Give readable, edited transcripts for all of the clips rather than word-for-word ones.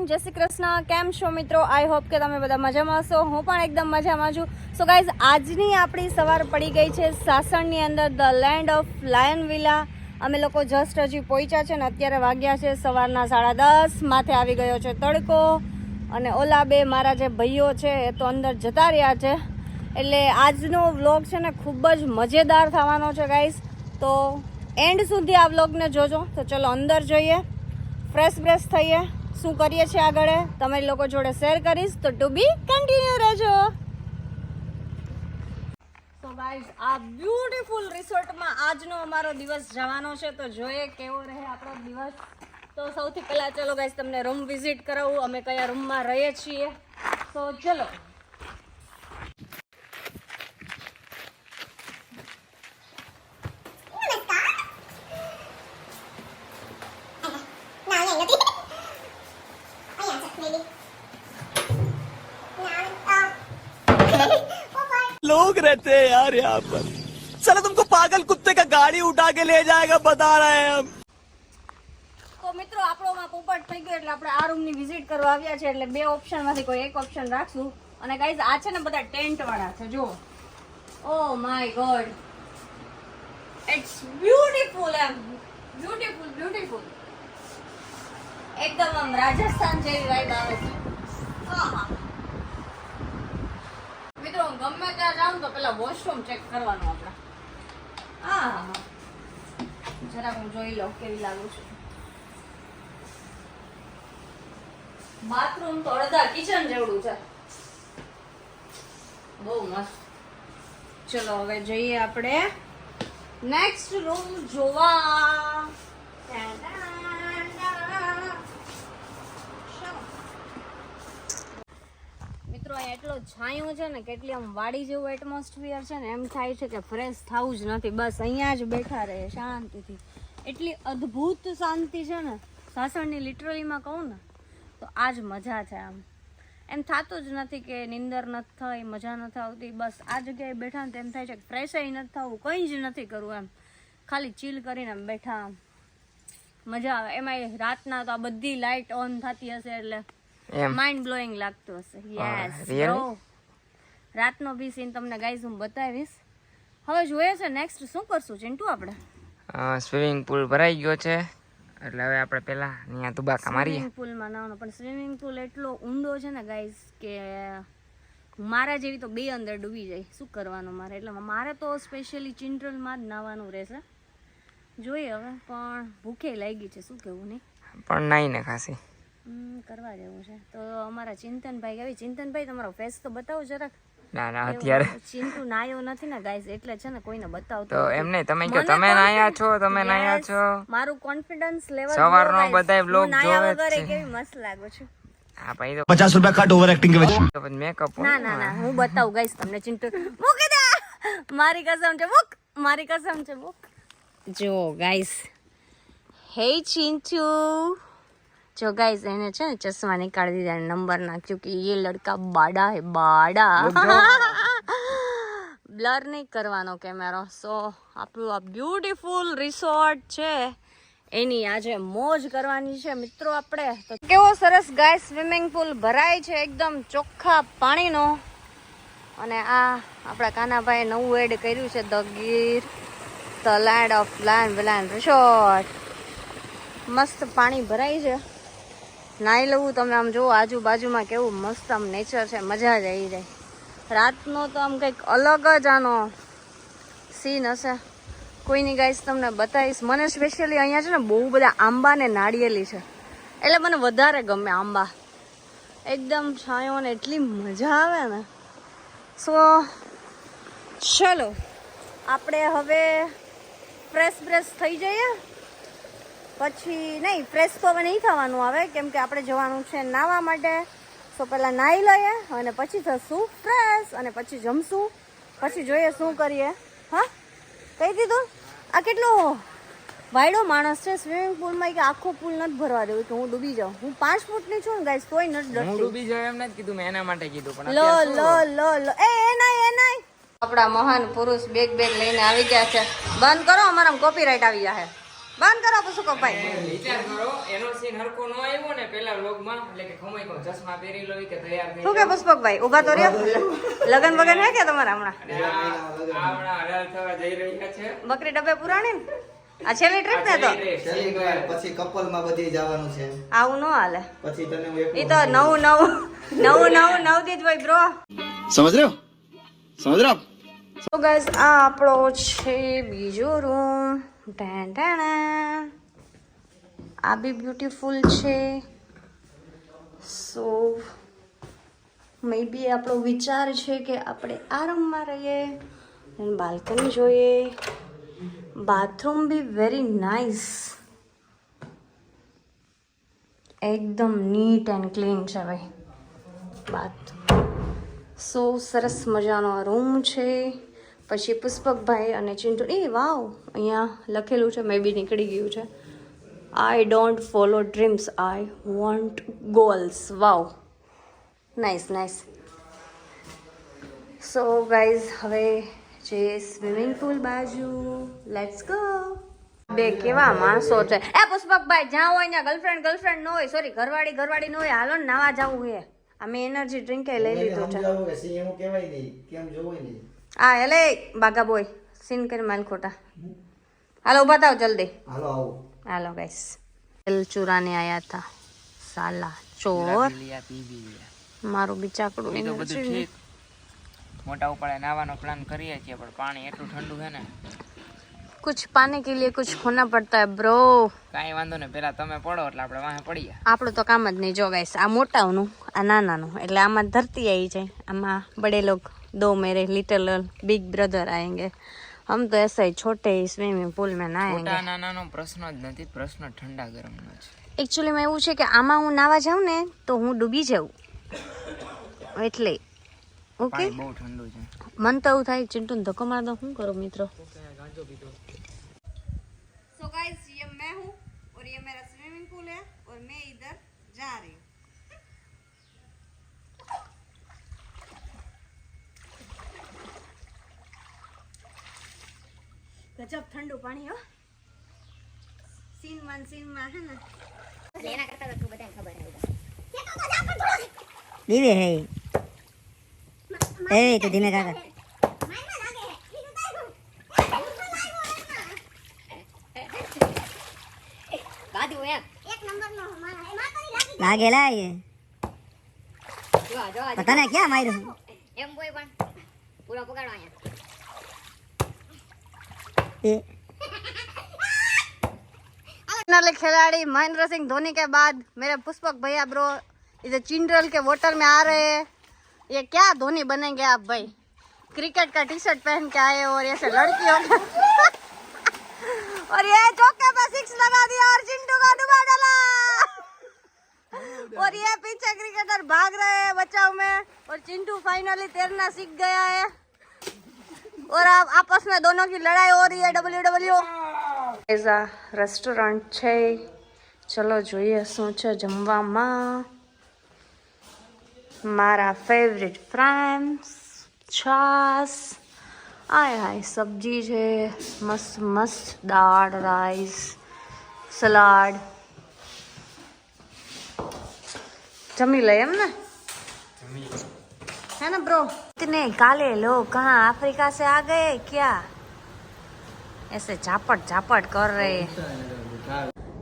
જય શ્રી કૃષ્ણ. કેમ છો મિત્રો? આઈ હોપ કે તમે બધા મજામાં હશો. હું પણ એકદમ મજામાં છું. સો ગાઈઝ, આજની આપણી સવાર પડી ગઈ છે સાસણની અંદર, the land of lion villa. અમે લોકો જસ્ટ હજી પહોંચ્યા છે ને અત્યારે વાગ્યા છે સવારના 10:30. માથે આવી ગયો છે તડકો અને ઓલા બે મારા જે ભાઈઓ છે એ તો અંદર જતા રહ્યા છે. એટલે આજનો વ્લોગ છે ને ખૂબ જ મજેદાર થવાનો છે ગાઈઝ. તો એન્ડ સુધી આ વ્લોગને જોજો. તો ચલો અંદર જઈએ, ફ્રેશ બ્રેશ થઈએ, શું કરીએ છીએ આગળ તમારી લોકો જોડે શેર કરીશ. તો ટુ બી કન્ટિન્યુ રહેજો. તો ગાઈઝ, આ બ્યુટીફુલ રિસોર્ટમાં આજનો અમારો દિવસ જવાનો છે. તો જોઈએ કેવો રહે આપણો દિવસ. તો સૌથી પહેલાં ચલો ગાઈઝ તમને રૂમ વિઝિટ કરાવું, અમે કયા રૂમમાં રહીએ છીએ. તો ચલો. लोग रहते हैं यार यहाँ पर. चलो तुमको पागल कुत्ते का गाड़ी उठा के ले जाएगा, बता रहे हैं हम. તો મિત્રો, આપણોમાં પોપટ થઈ ગયો એટલે આપણે આ રૂમની વિઝિટ કરવા આવ્યા છે. એટલે બે ઓપ્શનમાંથી કોઈ એક ઓપ્શન રાખશું. અને ગાઈઝ, આ છે ને બધા ટેન્ટ વાળા છે. જુઓ, oh my god, it's beautiful. એમ બ્યુટીફુલ બ્યુટીફુલ, એકદમ આમ રાજસ્થાન જેવી વાઇબ આવે છે. આહા. મિત્રો, ગમે ત્યાં જાઉં તો પેલા વોશરૂમ ચેક કરવાનું આપણે. હા, જરાક હું જોઈ લઉં કેવી લાગુ છું. બાથરૂમ તો અડધા કિચન જેવડું છે, બહુ મસ્ત. ચલો હવે જઈએ આપણે નેક્સ્ટ રૂમ જોવા. મિત્રો, અહીંયા એટલો છાંયો છે ને, કેટલી આમ વાડી જેવું એટમોસ્ફિયર છે ને, એમ થાય છે કે ફ્રેશ થવું જ નથી, બસ અહીંયા જ બેઠા રહે શાંતિથી. એટલી અદ્ભુત શાંતિ છે ને સાસણની, લિટરલીમાં કહું ને તો આ જ મજા છે. આમ એમ થતું જ નથી કે નિંદર નથી થઈ, મજા નથી આવતી. બસ આ જગ્યાએ બેઠા ને તો એમ થાય છે કે ફ્રેશ નથી થવું, કંઈ જ નથી કરવું, એમ ખાલી ચીલ કરીને એમ બેઠા આમ મજા આવે. એમાંય રાતના તો આ બધી લાઇટ ઓન થતી હશે એટલે માઇન્ડ બ્લોઈંગ લાગતું હશે. યસ બ્રો, રાતનો બી સીન તમને ગાઈઝ હું બતાવીશ. હવે જોઈએ છે નેક્સ્ટ શું કરશું ચિંટુ આપણે? સ્વિમિંગ પુલ ભરાઈ ગયો છે એટલે હવે આપણે પેલા અહીંયા તુબાકા મારીએ. સ્વિમિંગ પુલમાં નાવાનો, પણ સ્વિમિંગ પુલ એટલો ઊંડો છે ને ગાઈઝ કે મારા જેવી તો બે અંદર ડૂબી જાય. શું કરવાનું મારે? એટલે મારે તો સ્પેશિયલી ચિલ્ડ્રનમાં જ નાવાનું રહેશે. જોઈએ હવે, પણ ભૂખે લાગી છે, શું કેવું નહીં? પણ નાઈ ને ખાસી કરવા જેવું છે. તો અમારા ચિંતનભાઈ આવી. ચિંતનભાઈ, તમારો ફેસ તો બતાવો જરાક. ના ના, અત્યારે ચિંટુ નાયો નથી ને ગાઈઝ, એટલે છે ને કોઈને બતાવતો. તો એમ નહીં, તમે કહો તમે નાયા છો, તમે નાયા છો. મારું કોન્ફિડન્સ લેવલ સવારનો બધાય વ્લોગ જોવે છે. કેવી મસ્ત લાગુ છું. હા ભાઈ, તો 50 रुपया कट ओवर एक्टिंग के वजह તો પછી મેકઅપ. ના ના ના, હું બતાવું ગાઈઝ તમને. ચિંટુ મૂકી દે, મારી કસમ છે, મૂક, મારી કસમ છે, મૂક. જો ગાઈઝ, હે ચિંટુ, જો ગાઈઝ એને છે ને ચશ્મા નિકાળી દીધા, નંબર નાખ્યું કે ये लड़का बाड़ा है, बाड़ा. બ્લર નહીં કરવાનો કેમેરો. સો આપણું આ બ્યુટીફુલ રિસોર્ટ છે એની આજે મોજ કરવાની છે મિત્રો આપણે. તો કેવો સરસ ગાય સ્વિમિંગ પુલ ભરાય છે, એકદમ ચોખ્ખા પાણીનો. અને આ આપણા કાનાભાઈ નવું એડ કર્યું છે, the Gir, the land of lion villa resort. મસ્ત પાણી ભરાય છે, નાહી લઉં. તમે આમ જુઓ આજુબાજુમાં કેવું મસ્ત આમ નેચર છે, મજા જ આવી જાય. રાતનો તો આમ કંઈક અલગ જ આનો સીન હશે. કોઈની ગાઈસ તમને બતાવીશ. મને સ્પેશિયલી અહીંયા છે ને બહુ બધા આંબા ને નાળિયેરી છે, એટલે મને વધારે ગમે આંબા. એકદમ છાંયો ને એટલી મજા આવે ને. સો ચલો આપણે હવે ફ્રેશ બ્રેશ થઈ જઈએ. પછી નહીં, ફ્રેશ તો હવે નહીં થવાનું આવે, કેમ કે આપણે જવાનું છે નાહવા માટે. સો પહેલાં નાહી લઈએ અને પછી થશું ફ્રેશ, અને પછી જમશું, પછી જોઈએ શું કરીએ. હા, કહી દીધું. આ કેટલો વાયડો માણસ છે સ્વિમિંગ પુલમાં, કે આખો પુલ નથી ભરવા દેવું કે હું ડૂબી જાઉં. હું 5 ફૂટની છું ને ગાઈસ, તોય નથી ડરતી. હું ડૂબી જાઉં એમ નથી કીધું, મેં એના માટે કીધું. પણ લો લો લો લો, એ નહીં. આપણા મહાન પુરુષ બેગ લઈને આવી ગયા છે. બંધ કરો, અમારા કોપીરાઈટ આવી જાય. બંધ કરો પુષ્પકભાઈ. વિચાર કરો એનો સીન હરકો ન આવ્યો ને પેલા વ્લોગમાં એટલે કે ખમાઈ કહો ચશ્મા પહેરી લો કે તૈયાર થઈ શું કે પુષ્પકભાઈ ઉભા તો રહ્યો. લગન વગન હે કે તમારા હમણાં? અને આ હમણાં હલાલ થવા જઈ રહ્યા છે બકરી ડબ્બે પુરાણી ને આ છેલ્લી ટ્રીપ ને તો પછી કપલ માં બધી જવાનું છે. આવું ન હાલે. પછી તને હું એ તો નવું દી જ હોય બ્રો. समझ रहे हो સો ગાઈસ આ આપણો છે બીજો રૂમ. આ બી બ્યુટીફુલ છે. સો મે બી આપણો વિચાર છે કે આપણે આ રૂમમાં રહીએ અને બાલ્કની જોઈએ. બાથરૂમ બી વેરી નાઇસ, એકદમ નીટ એન્ડ ક્લીન છે ભાઈ બાથ. સો સરસ મજાનો રૂમ છે. પછી પુષ્પકભાઈ અને ચિંટુ એ વાવ અહીંયા લખેલું છે મે બી નીકળી ગયું છે. I don't follow dreams, I want goals. Wow, nice nice. So guys હવે જે સ્વિમિંગ પુલ બાજુ લેટ્સ ગો. બે કેવા માણસો છે. એ પુષ્પકભાઈ જ્યાં હોય ત્યાં ગર્લફ્રેન્ડ ન હોય, સોરી ઘરવાળી ન હોય. હાલો ને નાવા જવું છે. અમે એનર્જી ડ્રિંક લઈ લીધું છે. સમજાવું કે સી એવું કહેવાય નહીં, કેમ જોવાય નહીં. આ એલે બાગા બોય સીન કરી માલ ખોટા. હાલો ઉભા થાવ જલ્દી. હાલો આવો. હાલો ગાઈસ તેલ ચુરાને આયા હતા સાલા ચોર. મારું બિચાકડું એ તો બધું ઠીક મોટા ઉપાડે નાવાનો પ્લાન કરીએ છીએ પણ પાણી એટલું ઠંડુ છે ને कुछ पाने के लिए कुछ खोना पड़ता है ब्रो. કાંઈ વાંધો ને પેલા તમે પડો એટલે આપણે વાહે પડીએ. આપણું તો કામ જ નહીં. જો ગાઈસ આ મોટાનું આ નાનાનું એટલે આમાં ધરતી આવી જાય. આમાં બड़े लोग दो मेरे लिटिल बिग ब्रदर आएंगे. हम तो ऐसे ही छोटे ही स्विमिंग पूल में नहाएंगे. મોટા નાનાનો પ્રશ્ન જ નથી, પ્રશ્ન ઠંડા ગરમનો છે. એકચ્યુઅલીમાં એવું છે કે આમાં હું નાવા જાઉં ને તો હું ડૂબી જાઉં એટલે ઓકે. પાણી બહુ ઠંડુ છે. मन तो उठाई चिंटू धक्को मार दो. हूँ करो मित्रों. सो गाइस ये मैं हूँ और ये मेरा स्विमिंग पूल है और मैं इधर जा रही हूँ. गजब ठंडू पानी हो. सीन में है ना लेना करता तो तू बताए खबर है धीरे है ए तो धीमे का कर लागेला ये पता नहीं क्या मार એમ કોઈ પણ પૂરો પકડો અહીંયા फाइनली खिलाड़ी महेंद्र सिंह धोनी के बाद मेरे पुष्पक भैया ब्रो इधर चिंड्रल के वाटर में आ रहे हैं. ये क्या धोनी बनेंगे आप भाई. क्रिकेट का टी शर्ट पहन के आए और ऐसे लड़कियों के और ये चौके पे 6 लगा दिया और चिंटू का डुबा डाला और ये पीछे क्रिकेटर भाग रहे हैं बचाव में और चिंटू फाइनली तैरना सीख गया है और अब आपस में दोनों की लड़ाई हो रही है. डब्ल्यू ऐसा रेस्टोरेंट છે. ચલો જોઈએ શું છે જમવામાં. મારા ફેવરિટ ફ્રેન્ડ્સ છાસ આય હાય સબ્જી છે મસ્ત મસ્ત દાળ રાઈસ સલાડ જમી લે એમ ને है ना ब्रो. इतने काले लोग कहाँ अफ्रीका से आ गए क्या. ऐसे झापट कर रहे.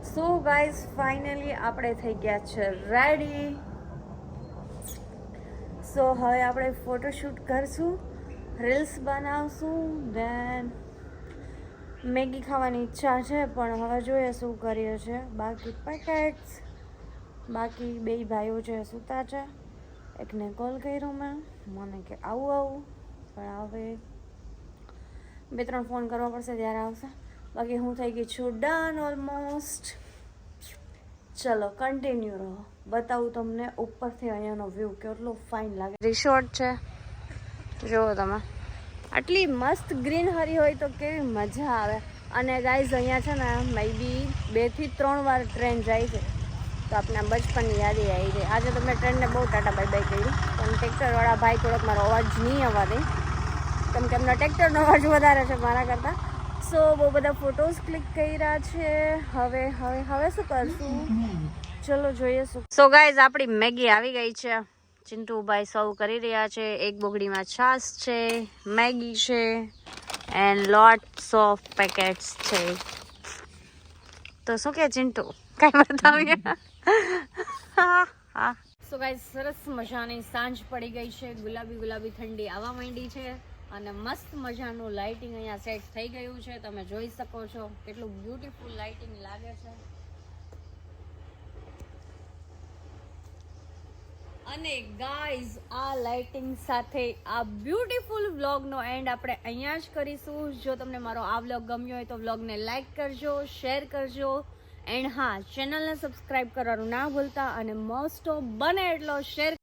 सो गाइस फाइनली આપણે થઈ ગયા છે રેડી. સો હવે આપણે ફોટોશૂટ કરશું, રીલ્સ બનાવશું. દેન મેગી ખાવાની ઈચ્છા છે પણ હવે જોઈએ શું કરીએ છે. બાકી પેકેટ્સ બાકી બે ભાઈઓ છે સૂતા છે. એકને કોલ કર્યો મેં મને કે આવું પણ હવે 2-3 ફોન કરવા પડશે ત્યારે આવશે. બાકી હું થઈ ગઈ છું ડન ઓલમોસ્ટ. ચલો કન્ટિન્યુ રહો, બતાવું તમને ઉપરથી અહીંયાનો વ્યૂ કેટલો ફાઇન લાગે. રિસોર્ટ છે જુઓ તમે, આટલી મસ્ત ગ્રીનહરી હોય તો કેવી મજા આવે. અને ગાઈઝ અહીંયા છે ને મે બી 2 થી 3 વાર ટ્રેન જાય છે તો આપણા બચપનની યાદી આવી જાય. આજે તો મેં ટ્રેનને બહુ ટાટા બાય બાય કર્યું પણ ટ્રેક્ટરવાળા ભાઈ થોડોક મારો અવાજ નહીં આવવા દે કેમ કે એમનો ટ્રેક્ટરનો અવાજ વધારે છે મારા કરતાં. સો સો બહુ બધા ફોટોઝ ક્લિક કર્યા છે. હવે શું કરશું? ચલો જોઈએ શું. સો ગાઈઝ આપણી મેગી આવી ગઈ છે. ચિંટુભાઈ સર્વ કરી રહ્યા છે. એક બોગડીમાં છાશ છે, મેગી છે એન્ડ લોટ્સ ઓફ પેકેટ્સ છે. તો શું કે ચિંટુ કઈ બતાવીએ? સો ગાઈઝ સરસ મજાની સાંજ પડી ગઈ છે. ગુલાબી ઠંડી આવવા માંડી છે અને મસ્ત મજાનું લાઇટિંગ અહીંયા સેટ થઈ ગયું છે. તમે જોઈ શકો છો કેટલું બ્યુટીફુલ લાઇટિંગ લાગે છે. અને ગાઈઝ આ લાઇટિંગ સાથે આ બ્યુટીફુલ વ્લોગનો એન્ડ આપણે અહીંયા જ કરીશું. જો તમને મારો આ વ્લોગ ગમ્યો હોય તો વ્લોગને લાઈક કરજો, શેર કરજો એન્ડ હા, ચેનલને સબસ્ક્રાઇબ કરવાનું ના ભૂલતા અને મોસ્ટ ઓફ બને એટલો શેર